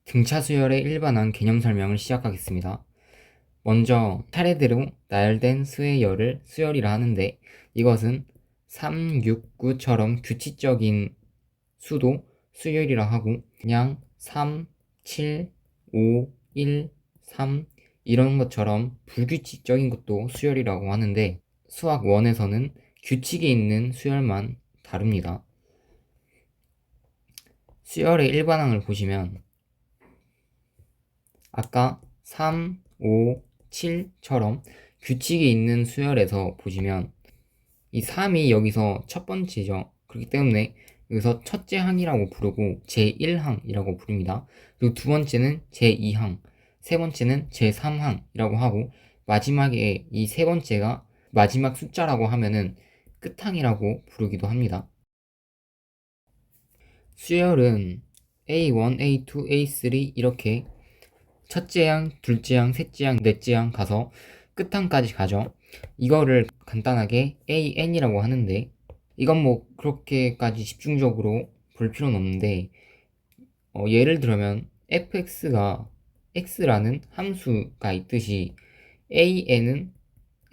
등차 수열의 일반항 개념 설명을 시작하겠습니다. 먼저 차례대로 나열된 수의 열을 수열이라 하는데 이것은 3, 6, 9처럼 규칙적인 수도 수열이라 하고 그냥 3, 7, 5, 1, 3 이런 것처럼 불규칙적인 것도 수열이라고 하는데 수학 1에서는 규칙이 있는 수열만 다룹니다. 수열의 일반항을 보시면 아까 3, 5, 7처럼 규칙이 있는 수열에서 보시면 이 3이 여기서 첫 번째죠. 그렇기 때문에 여기서 첫째 항이라고 부르고 제1항이라고 부릅니다. 그리고 두 번째는 제2항, 세 번째는 제3항이라고 하고 마지막에 이 세 번째가 마지막 숫자라고 하면은 끝항이라고 부르기도 합니다. 수열은 A1, A2, A3 이렇게 첫째 항, 둘째 항, 셋째 항, 넷째 항 가서 끝항까지 가죠. 이거를 간단하게 AN이라고 하는데 이건 뭐 그렇게까지 집중적으로 볼 필요는 없는데 예를 들면 fx가 x라는 함수가 있듯이 an은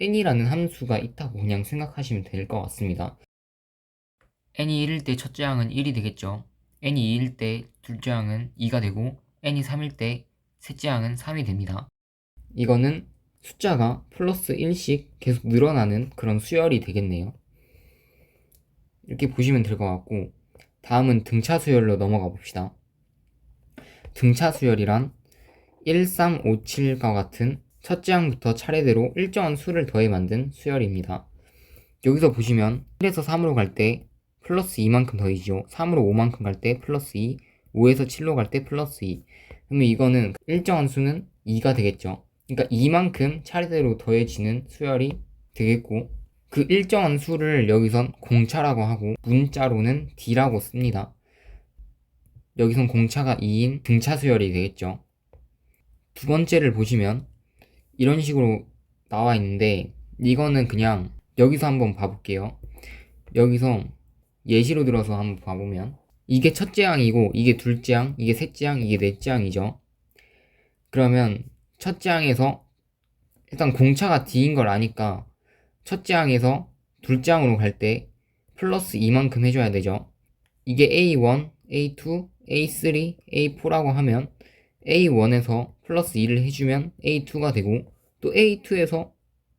n이라는 함수가 있다고 그냥 생각하시면 될 것 같습니다. n이 1일 때 첫째 항은 1이 되겠죠. n이 2일 때 둘째 항은 2가 되고 n이 3일 때 셋째 항은 3이 됩니다. 이거는 숫자가 플러스 1씩 계속 늘어나는 그런 수열이 되겠네요. 이렇게 보시면 될 것 같고 다음은 등차 수열로 넘어가 봅시다. 등차 수열이란 1, 3, 5, 7과 같은 첫째 항부터 차례대로 일정한 수를 더해 만든 수열입니다. 여기서 보시면 1에서 3으로 갈 때 플러스 2만큼 더해지죠. 3으로 5만큼 갈 때 플러스 2, 5에서 7로 갈 때 플러스 2. 그러면 이거는 일정한 수는 2가 되겠죠. 그러니까 2만큼 차례대로 더해지는 수열이 되겠고 그 일정한 수를 여기선 공차라고 하고 문자로는 D라고 씁니다. 여기선 공차가 2인 등차 수열이 되겠죠. 두 번째를 보시면 이런 식으로 나와 있는데 이거는 그냥 여기서 한번 봐볼게요. 여기서 예시로 들어서 한번 봐보면 이게 첫째 항이고 이게 둘째 항, 이게 셋째 항, 이게 넷째 항이죠. 그러면 첫째 항에서 일단 공차가 D인 걸 아니까 첫째 항에서 둘째 항으로 갈 때 플러스 2만큼 해줘야 되죠. 이게 A1, A2, A3, A4라고 하면 A1에서 플러스 2를 해주면 A2가 되고 또 A2에서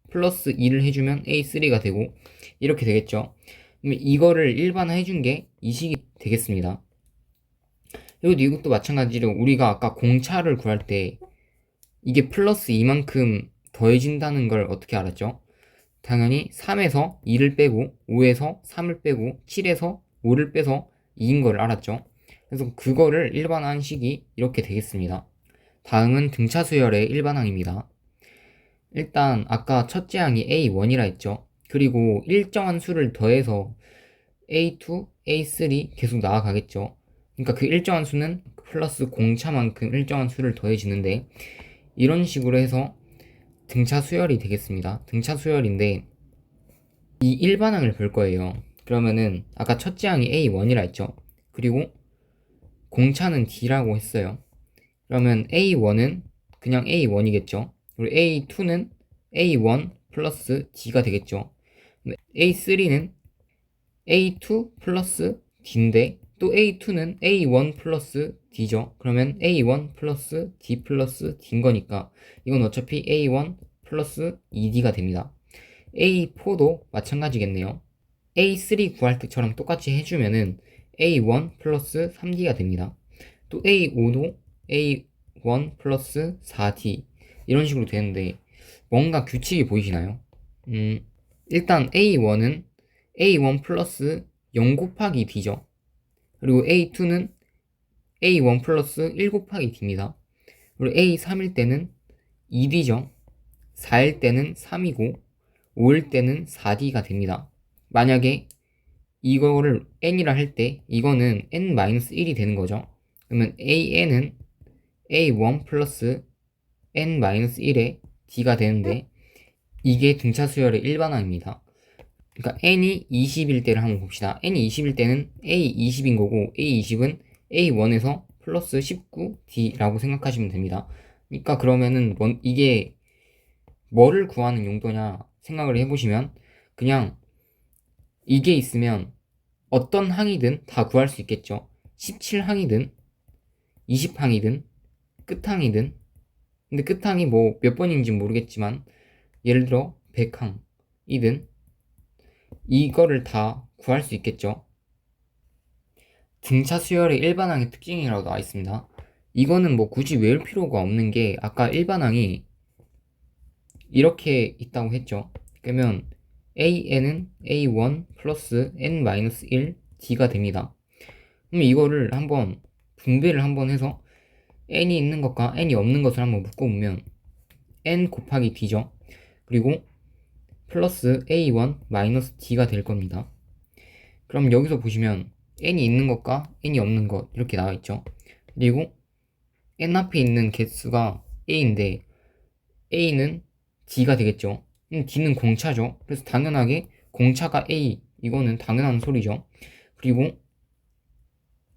플러스 2를 해주면 A3가 되고 이렇게 되겠죠. 그러면 이거를 일반화 해준 게 이 식이 되겠습니다. 그리고 이것도 마찬가지로 우리가 아까 공차를 구할 때 이게 플러스 2만큼 더해진다는 걸 어떻게 알았죠? 당연히 3에서 2를 빼고 5에서 3을 빼고 7에서 5를 빼서 2인 걸 알았죠. 그래서 그거를 일반화한 식이 이렇게 되겠습니다. 다음은 등차 수열의 일반항입니다. 일단 아까 첫째 항이 A1이라 했죠. 그리고 일정한 수를 더해서 A2, A3 계속 나아가겠죠. 그러니까 그 일정한 수는 플러스 공차만큼 일정한 수를 더해지는데 이런 식으로 해서 등차 수열이 되겠습니다. 등차 수열인데 이 일반항을 볼 거예요. 그러면은 아까 첫째 항이 A1이라 했죠. 그리고 공차는 D라고 했어요. 그러면 A1은 그냥 A1이겠죠. 그리고 A2는 A1 플러스 D가 되겠죠. A3는 A2 플러스 D인데 또 A2는 A1 플러스 D죠. 그러면 A1 플러스 D 플러스 D인 거니까 이건 어차피 A1 플러스 2D가 됩니다. A4도 마찬가지겠네요. A3 구할 때처럼 똑같이 해주면은 A1 플러스 3D가 됩니다. 또 A5도 A1 플러스 4D 이런 식으로 되는데 뭔가 규칙이 보이시나요? 일단 A1은 A1 플러스 0 곱하기 D죠. 그리고 A2는 A1 플러스 1 곱하기 D입니다. 그리고 A3일 때는 2D죠. 4일 때는 3이고 5일 때는 4D가 됩니다. 만약에 이거를 n이라 할 때 이거는 n-1이 되는 거죠. 그러면 an은 a1 플러스 n-1의 d가 되는데 이게 등차 수열의 일반항입니다. 그러니까 n이 20일 때를 한번 봅시다. n이 20일 때는 a20인 거고 a20은 a1에서 플러스 19d라고 생각하시면 됩니다. 그러니까 그러면은 이게 뭐를 구하는 용도냐 생각을 해보시면 그냥 이게 있으면 어떤 항이든 다 구할 수 있겠죠. 17항이든 20항이든 끝항이든, 근데 끝항이 뭐 몇 번인지 모르겠지만 예를 들어 100항이든 이거를 다 구할 수 있겠죠. 등차 수열의 일반항의 특징이라고 나와 있습니다. 이거는 뭐 굳이 외울 필요가 없는 게 아까 일반항이 이렇게 있다고 했죠. 그러면 AN은 A1 플러스 N-1 D가 됩니다. 그럼 이거를 한번 분배를 한번 해서 N이 있는 것과 N이 없는 것을 한번 묶어보면 N 곱하기 D죠. 그리고 플러스 A1 마이너스 D가 될 겁니다. 그럼 여기서 보시면 N이 있는 것과 N이 없는 것 이렇게 나와 있죠. 그리고 N 앞에 있는 개수가 A인데 A는 D가 되겠죠. D는 공차죠. 그래서 당연하게 공차가 A, 이거는 당연한 소리죠. 그리고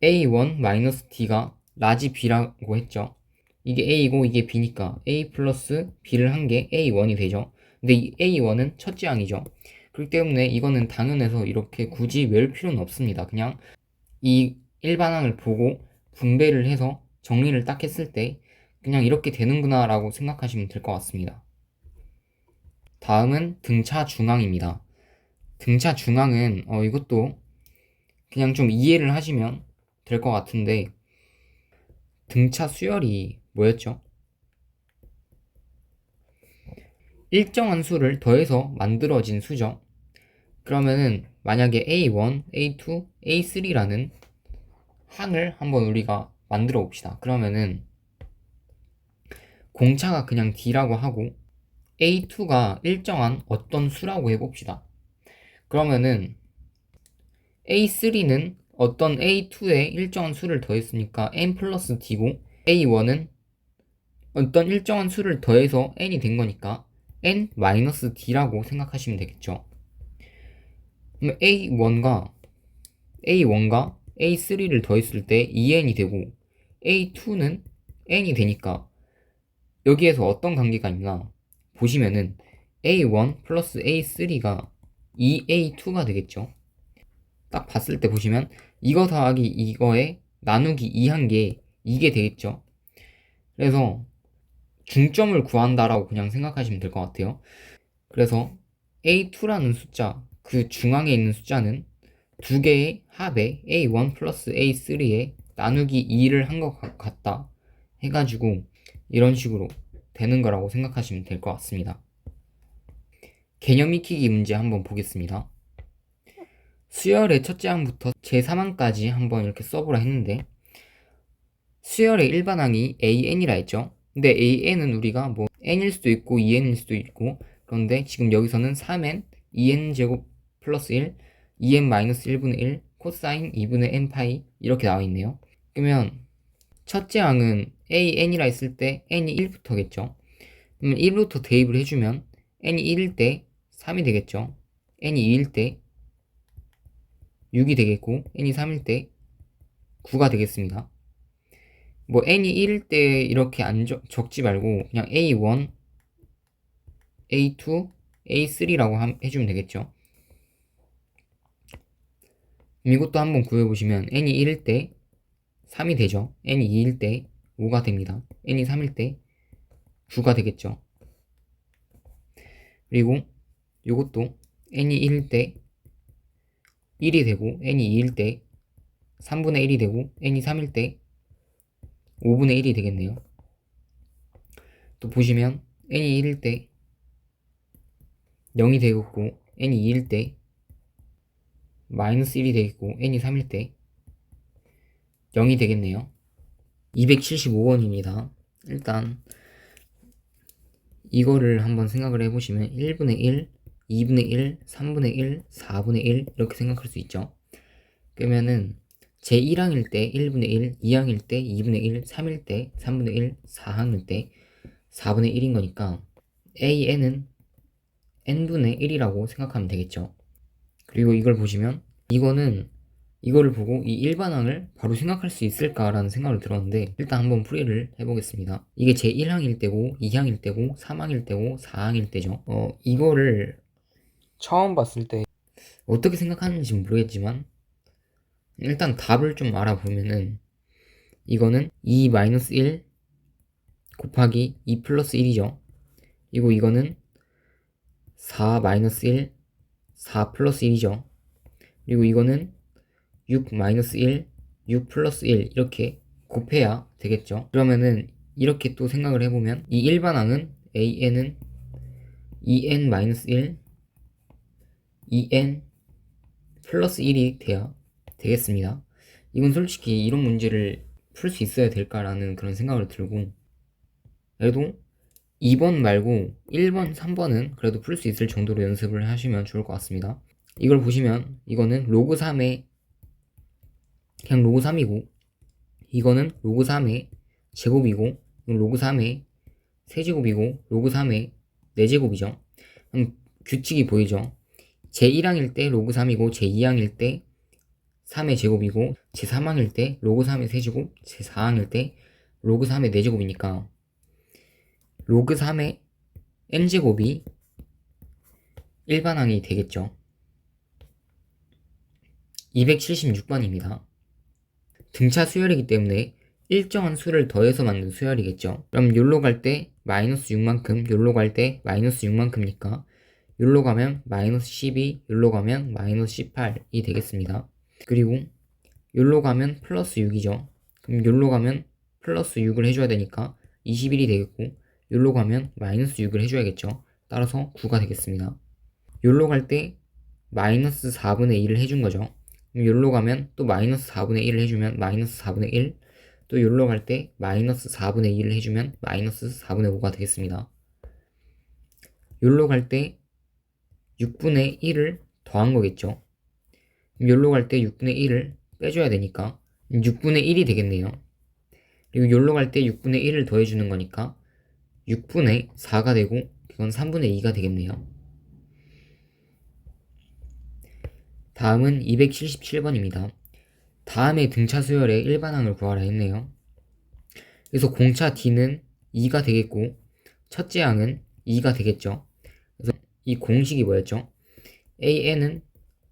A1-D가 라지 B라고 했죠. 이게 A이고 이게 B니까 A 플러스 B를 한 게 A1이 되죠. 근데 이 A1은 첫째 항이죠. 그렇기 때문에 이거는 당연해서 이렇게 굳이 외울 필요는 없습니다. 그냥 이 일반항을 보고 분배를 해서 정리를 딱 했을 때 그냥 이렇게 되는구나 라고 생각하시면 될 것 같습니다. 다음은 등차 중항입니다. 등차 중항은 이것도 그냥 좀 이해를 하시면 될 것 같은데, 등차 수열이 뭐였죠? 일정한 수를 더해서 만들어진 수죠. 그러면은 만약에 A1, A2, A3라는 항을 한번 우리가 만들어 봅시다. 그러면은 공차가 그냥 D라고 하고 A2가 일정한 어떤 수라고 해봅시다. 그러면은 A3는 어떤 A2에 일정한 수를 더했으니까 N 플러스 D고 A1은 어떤 일정한 수를 더해서 N이 된 거니까 N 마이너스 D라고 생각하시면 되겠죠. 그럼 A1과 A3를 더했을 때 2N이 되고 A2는 N이 되니까 여기에서 어떤 관계가 있나 보시면은 A1 플러스 A3가 2A2가 되겠죠. 딱 봤을 때 보시면 이거 더하기 이거에 나누기 2한 게 이게 되겠죠. 그래서 중점을 구한다라고 그냥 생각하시면 될 것 같아요. 그래서 A2라는 숫자, 그 중앙에 있는 숫자는 두 개의 합에 A1 플러스 A3에 나누기 2를 한 것 같다 해가지고 이런 식으로 되는 거라고 생각하시면 될 것 같습니다. 개념 익히기 문제 한번 보겠습니다. 수열의 첫째 항부터 제3항까지 한번 이렇게 써보라 했는데, 수열의 일반항이 AN이라 했죠. 근데 AN은 우리가 뭐 N일 수도 있고 2N일 수도 있고, 그런데 지금 여기서는 3N, 2N제곱 플러스 1, 2N 마이너스 1분의 1, 코사인 2분의 N파이 이렇게 나와 있네요. 그러면 첫째 항은 AN이라 했을 때 N이 1부터겠죠. 그러면 1부터 대입을 해주면 N이 1일 때 3이 되겠죠. N이 2일 때 6이 되겠고 N이 3일 때 9가 되겠습니다. 뭐 N이 1일 때 이렇게 적지 말고 그냥 A1, A2, A3라고 해주면 되겠죠. 이것도 한번 구해보시면 N이 1일 때 3이 되죠. N이 2일 때 5가 됩니다. N이 3일 때 9가 되겠죠. 그리고 이것도 N이 1일 때 1이 되고 N이 2일 때 3분의 1이 되고 N이 3일 때 5분의 1이 되겠네요. 또 보시면 N이 1일 때 0이 되겠고 N이 2일 때 마이너스 1이 되겠고 N이 3일 때 0이 되겠네요. 275번입니다. 일단 이거를 한번 생각을 해보시면 1분의 1, 2분의 1, 3분의 1, 4분의 1 이렇게 생각할 수 있죠. 그러면은 제1항일 때 1분의 1, 2항일 때 2분의 1, 3일 때 3분의 1, 4항일 때 4분의 1인 거니까 AN은 n분의 1이라고 생각하면 되겠죠. 그리고 이걸 보시면 이거는 이거를 보고 이 일반항을 바로 생각할 수 있을까라는 생각을 들었는데, 일단 한번 풀이를 해보겠습니다. 이게 제 1항일 때고 2항일 때고 3항일 때고 4항일 때죠. 이거를 처음 봤을 때 어떻게 생각하는지 모르겠지만 일단 답을 좀 알아보면은 이거는 2-1 곱하기 2 플러스 1이죠. 그리고 이거는 4-1 4 플러스 1이죠. 그리고 이거는 6-1 6 플러스 1 이렇게 곱해야 되겠죠. 그러면은 이렇게 또 생각을 해보면 이 일반항은 AN은 2n-1 2n 플러스 1이 돼야 되겠습니다. 이건 솔직히 이런 문제를 풀 수 있어야 될까라는 그런 생각을 들고, 그래도 2번 말고 1번, 3번은 그래도 풀 수 있을 정도로 연습을 하시면 좋을 것 같습니다. 이걸 보시면 이거는 로그 3의 그냥 로그 3이고, 이거는 로그 3의 제곱이고, 이건 로그 3의 세제곱이고, 로그 3의 4제곱이죠. 규칙이 보이죠? 제1항일 때 로그 3이고, 제2항일 때 3의 제곱이고, 제3항일 때 로그 3의 세제곱, 제4항일 때 로그 3의 4제곱이니까 로그 3의 n제곱이 일반항이 되겠죠. 276번입니다. 등차 수열이기 때문에 일정한 수를 더해서 만든 수열이겠죠. 그럼 요로 갈 때 마이너스 6만큼, 요로 갈 때 마이너스 6만큼이니까 요로 가면 마이너스 12, 요로 가면 마이너스 18이 되겠습니다. 그리고 요로 가면 플러스 6이죠. 그럼 요로 가면 플러스 6을 해줘야 되니까 21이 되겠고, 요로 가면 마이너스 6을 해줘야겠죠. 따라서 9가 되겠습니다. 요로 갈 때 마이너스 4분의 1을 해준 거죠. 그럼 요로 가면 또 마이너스 4분의 1을 해주면 마이너스 4분의 1, 또 요로 갈 때 마이너스 4분의 1을 해주면 마이너스 4분의 5가 되겠습니다. 요로 갈 때 6분의 1을 더한 거겠죠. 요로 갈 때 6분의 1을 빼줘야 되니까 6분의 1이 되겠네요. 그리고 요로 갈 때 6분의 1을 더해주는 거니까 6분의 4가 되고, 이건 3분의 2가 되겠네요. 다음은 277번입니다. 다음의 등차 수열의 일반항을 구하라 했네요. 그래서 공차 D는 2가 되겠고, 첫째 항은 2가 되겠죠. 그래서 이 공식이 뭐였죠? AN은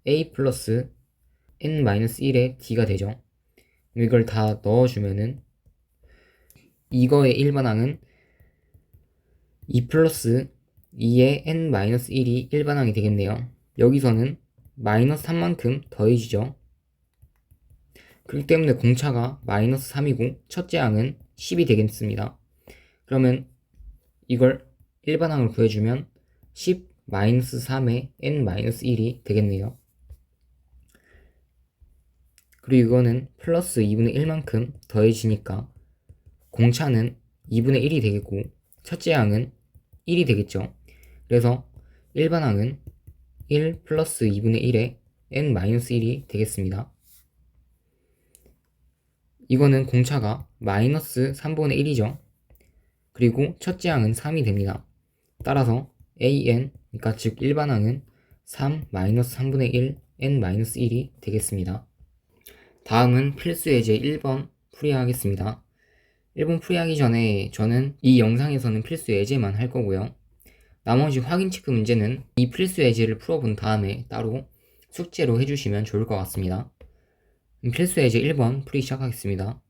A 플러스 N-1의 D가 되죠. 이걸 다 넣어주면은 이거의 일반항은 2 플러스 2의 N-1이 일반항이 되겠네요. 여기서는 마이너스 3만큼 더해지죠. 그렇기 때문에 공차가 마이너스 3이고 첫째 항은 10이 되겠습니다. 그러면 이걸 일반항을 구해주면 10 마이너스 3의 N-1이 되겠네요. 그리고 이거는 플러스 2분의 1만큼 더해지니까 공차는 2분의 1이 되겠고 첫째 항은 1이 되겠죠. 그래서 일반항은 1 플러스 2분의 1의 N-1이 되겠습니다. 이거는 공차가 마이너스 3분의 1이죠. 그리고 첫째 항은 3이 됩니다. 따라서 AN, 그러니까 즉 일반항은 3 마이너스 3분의 1 N-1이 되겠습니다. 다음은 필수 예제 1번 풀이하겠습니다. 1번 풀이하기 전에 저는 이 영상에서는 필수 예제만 할 거고요. 나머지 확인 체크 문제는 이 필수 예제를 풀어본 다음에 따로 숙제로 해주시면 좋을 것 같습니다. 필수 예제 1번 풀이 시작하겠습니다.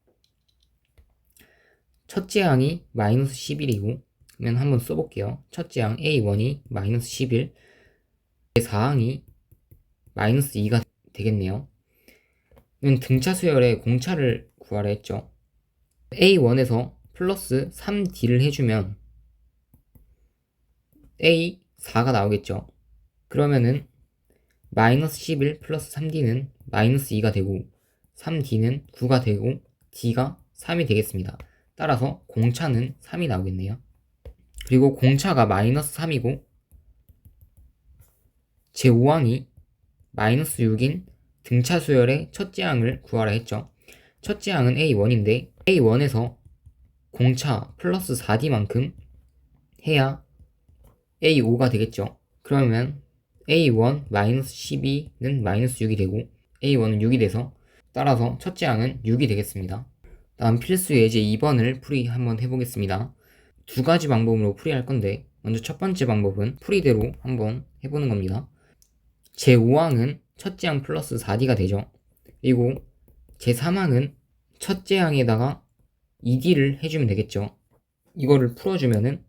첫째 항이 마이너스 11이고, 그러면 한번 써볼게요. 첫째 항 A1이 마이너스 11, 제4항이 마이너스 2가 되겠네요. 등차 수열의 공차를 구하라 했죠. A1에서 플러스 3D를 해주면 A4가 나오겠죠. 그러면은 마이너스 11 플러스 3D는 마이너스 2가 되고 3D는 9가 되고 D가 3이 되겠습니다. 따라서 공차는 3이 나오겠네요. 그리고 공차가 마이너스 3이고 제5항이 마이너스 6인 등차 수열의 첫째 항을 구하라 했죠. 첫째 항은 A1인데 A1에서 공차 플러스 4D만큼 해야 A5가 되겠죠. 그러면 A1 마이너스 12는 마이너스 6이 되고 A1은 6이 돼서 따라서 첫째 항은 6이 되겠습니다. 다음 필수 예제 2번을 풀이 한번 해보겠습니다. 두 가지 방법으로 풀이할 건데 먼저 첫 번째 방법은 풀이대로 한번 해보는 겁니다. 제5항은 첫째 항 플러스 4D가 되죠. 그리고 제3항은 첫째 항에다가 2D를 해주면 되겠죠. 이거를 풀어주면은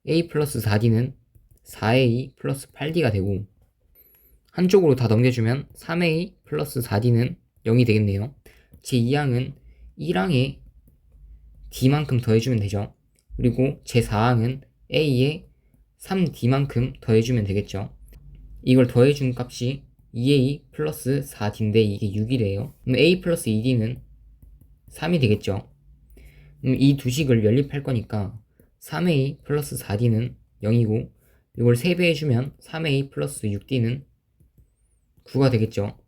A 플러스 4D는 4A 플러스 8D가 되고 한쪽으로 다 넘겨주면 3A 플러스 4D는 0이 되겠네요. 제2항은 1항에 D만큼 더해주면 되죠. 그리고 제4항은 A에 3D만큼 더해주면 되겠죠. 이걸 더해준 값이 2A 플러스 4D인데 이게 6이래요. 그럼 A 플러스 2D는 3이 되겠죠. 그럼 이 두 식을 연립할 거니까 3A 플러스 4D는 0이고 이걸 3배 해주면 3A 플러스 6D는 9가 되겠죠.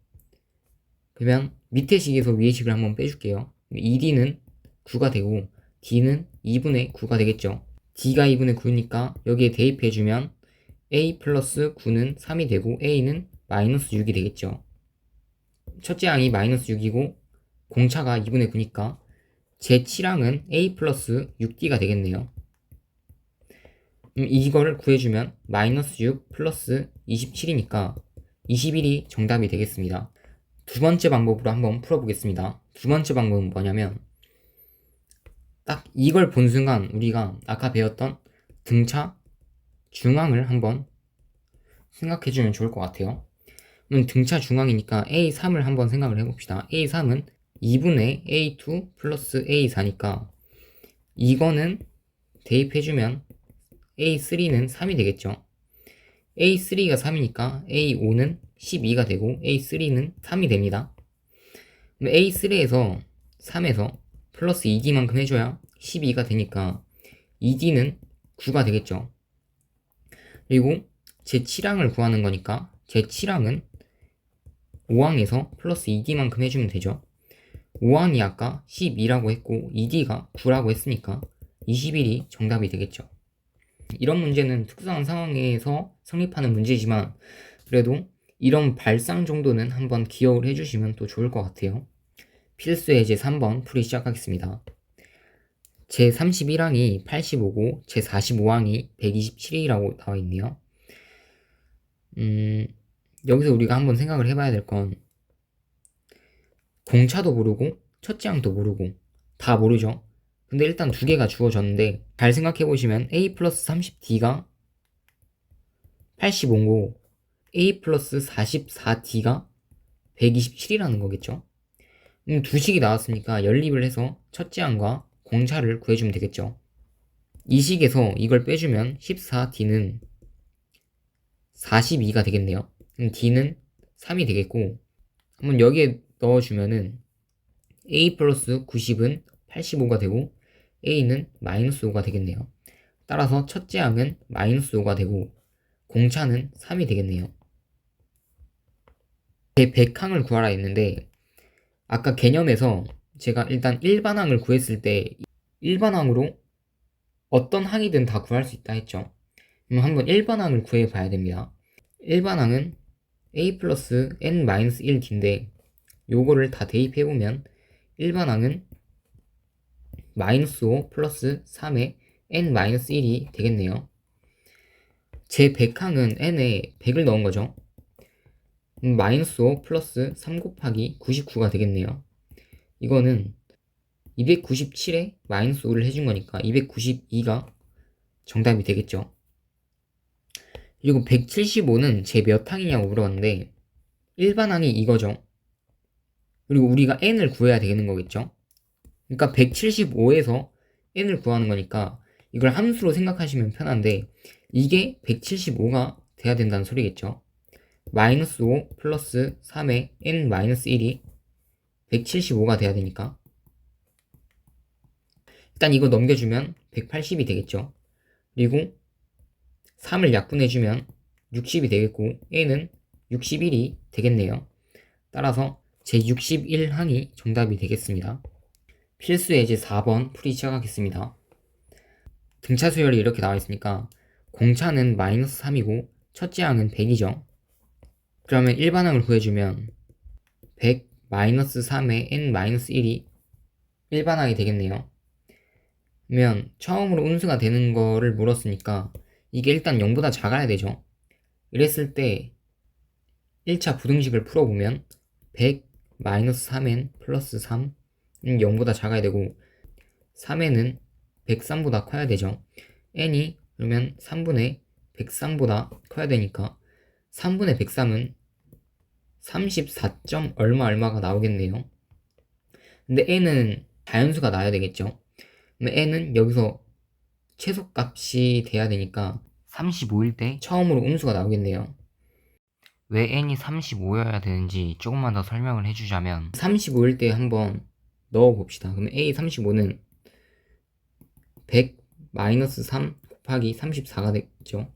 그러면 밑에 식에서 위에 식을 한번 빼줄게요. 2D는 9가 되고 D는 2분의 9가 되겠죠. D가 2분의 9니까 여기에 대입해주면 A 플러스 9는 3이 되고 A는 마이너스 6이 되겠죠. 첫째 항이 마이너스 6이고 공차가 2분의 9니까 제7항은 A 플러스 6D가 되겠네요. 이거를 구해주면 마이너스 6 플러스 27이니까 21이 정답이 되겠습니다. 두 번째 방법으로 한번 풀어보겠습니다. 두 번째 방법은 뭐냐면 딱 이걸 본 순간 우리가 아까 배웠던 등차 중앙을 한번 생각해주면 좋을 것 같아요. 그럼 등차 중앙이니까 A3을 한번 생각을 해봅시다. A3은 2분의 A2 플러스 A4니까 이거는 대입해주면 A3는 3이 되겠죠. A3가 3이니까 A5는 12가 되고 A3는 3이 됩니다. A3에서 3에서 플러스 2D만큼 해줘야 12가 되니까 2D는 9가 되겠죠. 그리고 제7항을 구하는 거니까 제7항은 5항에서 플러스 2D만큼 해주면 되죠. 5항이 아까 12라고 했고 2D가 9라고 했으니까 21이 정답이 되겠죠. 이런 문제는 특수한 상황에서 성립하는 문제지만 그래도 이런 발상 정도는 한번 기억을 해주시면 또 좋을 것 같아요. 필수 예제 3번 풀이 시작하겠습니다. 제 31항이 85고 제 45항이 127이라고 나와 있네요. 여기서 우리가 한번 생각을 해봐야 될 건 공차도 모르고 첫째 항도 모르고 다 모르죠. 근데 일단 두 개가 주어졌는데 잘 생각해보시면 A 플러스 30D가 85고 A 플러스 44D가 127이라는 거겠죠. 두 식이 나왔으니까 연립을 해서 첫째 항과 공차를 구해주면 되겠죠. 이 식에서 이걸 빼주면 14D는 42가 되겠네요. 그럼 D는 3이 되겠고 한번 여기에 넣어주면은 A 플러스 90은 85가 되고 A는 마이너스 5가 되겠네요. 따라서 첫째 항은 마이너스 5가 되고 공차는 3이 되겠네요. 제 100항을 구하라 했는데 아까 개념에서 제가 일단 일반항을 구했을 때 일반항으로 어떤 항이든 다 구할 수 있다 했죠. 그럼 한번 일반항을 구해 봐야 됩니다. 일반항은 A 플러스 N-1D인데 요거를 다 대입해보면 일반항은 마이너스 5 플러스 3의 N-1이 되겠네요. 제 100항은 N에 100을 넣은 거죠. 마이너스 5 플러스 3 곱하기 99가 되겠네요. 이거는 297에 마이너스 5를 해준 거니까 292가 정답이 되겠죠. 그리고 175는 제 몇 항이냐고 물어봤는데 일반항이 이거죠. 그리고 우리가 n을 구해야 되는 거겠죠. 그러니까 175에서 n을 구하는 거니까 이걸 함수로 생각하시면 편한데 이게 175가 돼야 된다는 소리겠죠. 마이너스 5 플러스 3의 n-1이 175가 돼야 되니까 일단 이거 넘겨주면 180이 되겠죠. 그리고 3을 약분해주면 60이 되겠고 n은 61이 되겠네요. 따라서 제61항이 정답이 되겠습니다. 필수 예제 4번 풀이 시작하겠습니다. 등차 수열이 이렇게 나와 있으니까 공차는 마이너스 3이고 첫째 항은 100이죠. 그러면 일반항을 구해주면 100-3의 n-1이 일반항이 되겠네요. 그러면 처음으로 음수가 되는 거를 물었으니까 이게 일단 0보다 작아야 되죠. 이랬을 때 1차 부등식을 풀어보면 100-3n 플러스 3은 0보다 작아야 되고 3n은 103보다 커야 되죠. n이 그러면 3분의 103보다 커야 되니까 3분의 103은 34. 얼마가 나오겠네요. 근데 n은 자연수가 나와야 되겠죠. 근데 n은 여기서 최소값이 돼야 되니까 35일 때 처음으로 음수가 나오겠네요. 왜 n이 35여야 되는지 조금만 더 설명을 해주자면 35일 때 한번 넣어봅시다. 그러면 a 35는 100-3 곱하기 34가 되겠죠.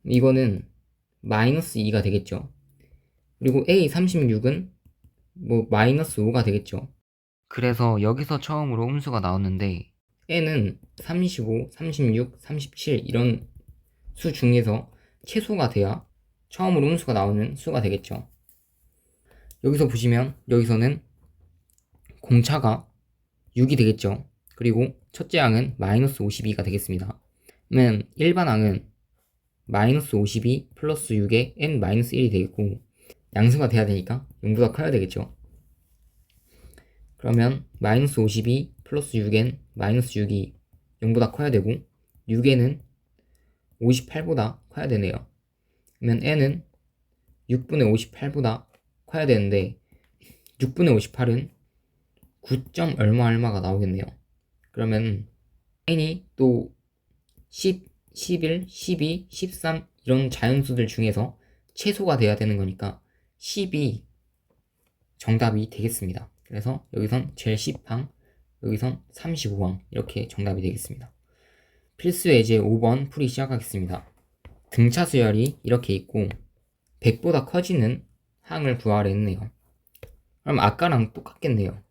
이거는 마이너스 2가 되겠죠. 그리고 a 36은 뭐 마이너스 5가 되겠죠. 그래서 여기서 처음으로 음수가 나왔는데 n은 35, 36, 37 이런 수 중에서 최소가 돼야 처음으로 음수가 나오는 수가 되겠죠. 여기서 보시면 여기서는 공차가 6이 되겠죠. 그리고 첫째 항은 마이너스 52가 되겠습니다. 그러면 일반항은 마이너스 52 플러스 6에 n 마이너스 1이 되겠고 양수가 돼야 되니까 0보다 커야 되겠죠. 그러면 마이너스 52 플러스 6n 마이너스 6이 0보다 커야 되고 6n은 58보다 커야 되네요. 그러면 n은 6분의 58보다 커야 되는데 6분의 58은 9. 얼마가 나오겠네요. 그러면 n이 또 10, 11, 12, 13 이런 자연수들 중에서 최소가 돼야 되는 거니까 10이 정답이 되겠습니다. 그래서 여기선 제일 10항, 여기선 35항 이렇게 정답이 되겠습니다. 필수 예제 5번 풀이 시작하겠습니다. 등차 수열이 이렇게 있고 100보다 커지는 항을 구하려 했네요. 그럼 아까랑 똑같겠네요.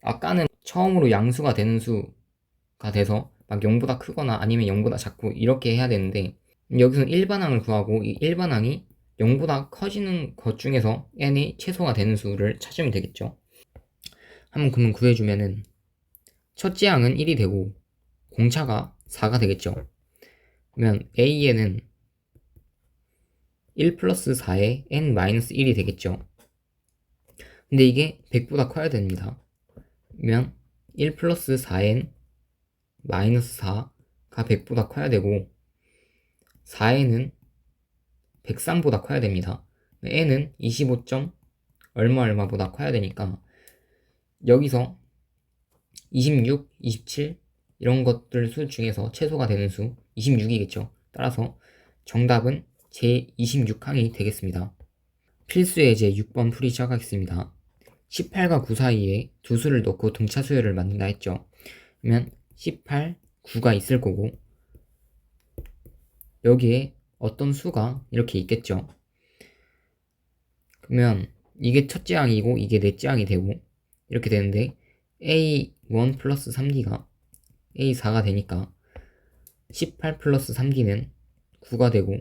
아까는 처음으로 양수가 되는 수가 돼서 막 0보다 크거나 아니면 0보다 작고 이렇게 해야 되는데 여기서는 일반항을 구하고 이 일반항이 0보다 커지는 것 중에서 n이 최소가 되는 수를 찾으면 되겠죠. 한번 그러면 구해주면은 첫째 항은 1이 되고 공차가 4가 되겠죠. 그러면 a에는 1 플러스 4에 n-1이 되겠죠. 근데 이게 100보다 커야 됩니다. 그러면 1 플러스 4n 마이너스 4가 100보다 커야 되고 4n은 103보다 커야 됩니다. n은 25. 얼마보다 커야 되니까 여기서 26, 27 이런 것들 수 중에서 최소가 되는 수 26이겠죠. 따라서 정답은 제26항이 되겠습니다. 필수 예제 6번 풀이 시작하겠습니다. 18과 9 사이에 두 수를 넣고 등차 수열을 만든다 했죠. 그러면 18, 9가 있을 거고 여기에 어떤 수가 이렇게 있겠죠. 그러면 이게 첫째 항이고 이게 넷째 항이 되고 이렇게 되는데 A1 플러스 3D가 A4가 되니까 18 플러스 3D는 9가 되고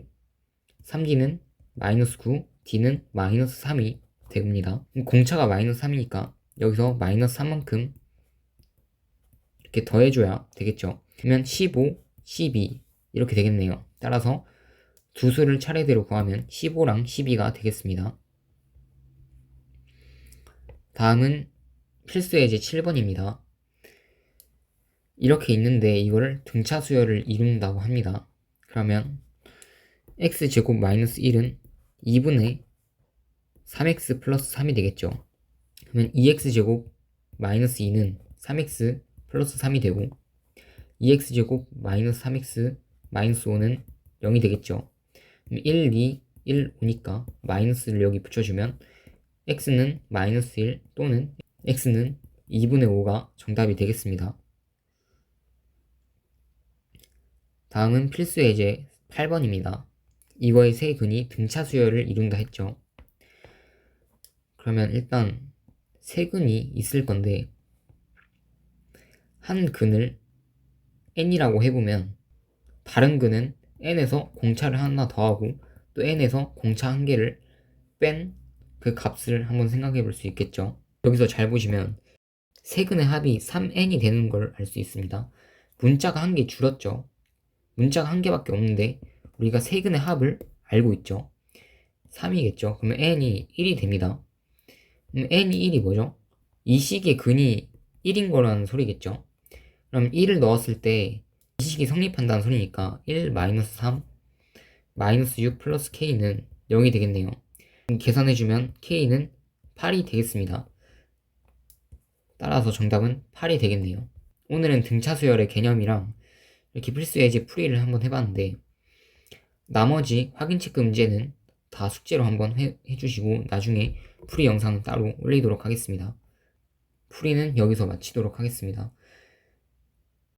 3D는 마이너스 9, D는 마이너스 3이 됩니다. 공차가 마이너스 3이니까 여기서 마이너스 3만큼 이렇게 더해줘야 되겠죠. 그러면 15, 12 이렇게 되겠네요. 따라서 두 수를 차례대로 구하면 15랑 12가 되겠습니다. 다음은 필수 예제 7번입니다. 이렇게 있는데 이거를 등차 수열을 이룬다고 합니다. 그러면 x제곱 마이너스 1은 2분의 3x 플러스 3이 되겠죠. 그러면 2x제곱 마이너스 2는 3x 플러스 3이 되고 2x제곱 마이너스 3x 마이너스 5는 0이 되겠죠. 1, 2, 1, 5니까 마이너스를 여기 붙여주면 x는 마이너스 1 또는 x는 2분의 5가 정답이 되겠습니다. 다음은 필수 예제 8번입니다. 이거의 세 근이 등차 수열을 이룬다 했죠. 그러면 일단 세 근이 있을 건데 한 근을 n이라고 해보면 다른 근은 n에서 공차를 하나 더하고 또 n에서 공차 한 개를 뺀 그 값을 한번 생각해 볼 수 있겠죠. 여기서 잘 보시면 세근의 합이 3n이 되는 걸 알 수 있습니다. 문자가 한 개 줄었죠. 문자가 한 개밖에 없는데 우리가 세근의 합을 알고 있죠. 3이겠죠. 그러면 n이 1이 됩니다. 그럼 n이 1이 뭐죠? 이 식의 근이 1인 거라는 소리겠죠. 그럼 1을 넣었을 때 이 식이 성립한다는 소리니까 1 마이너스 3 마이너스 6 플러스 k는 0이 되겠네요. 계산해주면 k는 8이 되겠습니다. 따라서 정답은 8이 되겠네요. 오늘은 등차수열의 개념이랑 이렇게 필수 예제 풀이를 한번 해봤는데 나머지 확인 체크 문제는 다 숙제로 한번 해주시고 나중에 풀이 영상은 따로 올리도록 하겠습니다. 풀이는 여기서 마치도록 하겠습니다.